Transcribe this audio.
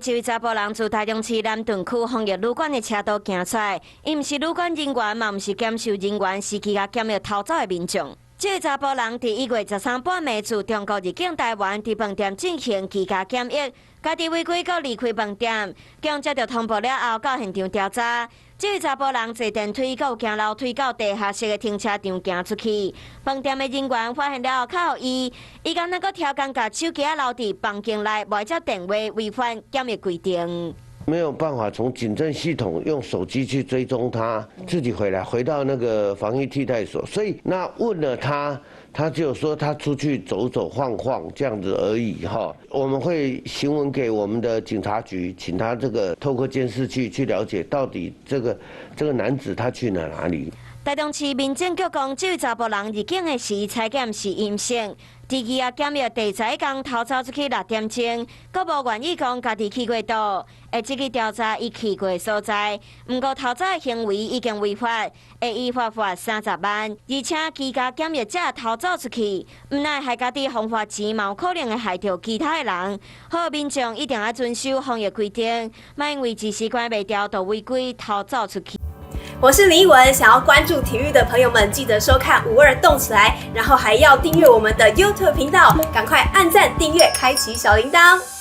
一位查甫人自台中市南屯区防疫旅馆的车道行出来，伊毋是旅馆人员，嘛毋是检修人员，是去甲检疫逃走的民众。这位查甫人伫1月13半暝自中国入境台湾，伫饭店进行居家检疫，家己违规搁离开饭店，经接到通报了后，到现场调查。这位查甫人坐电梯，搁有行楼梯到地下室的停车场行出去。饭店的人员发现了后，靠伊敢若搁挑工甲手机留伫房间内，未接电话，违反检疫规定。没有办法从警政系统用手机去追踪他，自己回到那个防疫替代所，所以那问了他，他只有说他出去走走晃晃这样子而已哈。我们会询问给我们的警察局，请他这个透过监视器去了解到底这个男子他去了哪里。台中市民政局讲，这位查甫人入境的时采检是阴性，第二日检疫第11天逃走出去6点钟，阁无愿意讲家己去过倒，会积极调查伊去过的所在。不过逃走的行为已经违法，会依法罚30万，而且居家检疫者逃走出去，毋奈害家己罚罚钱，嘛有可能会害到其他的人。好，民众一定要遵守防疫规定，莫因为一时关袂掉就违规逃走出去。我是林依文，想要关注体育的朋友们，记得收看52动起来，然后还要订阅我们的 YouTube 频道，赶快按赞、订阅、开启小铃铛。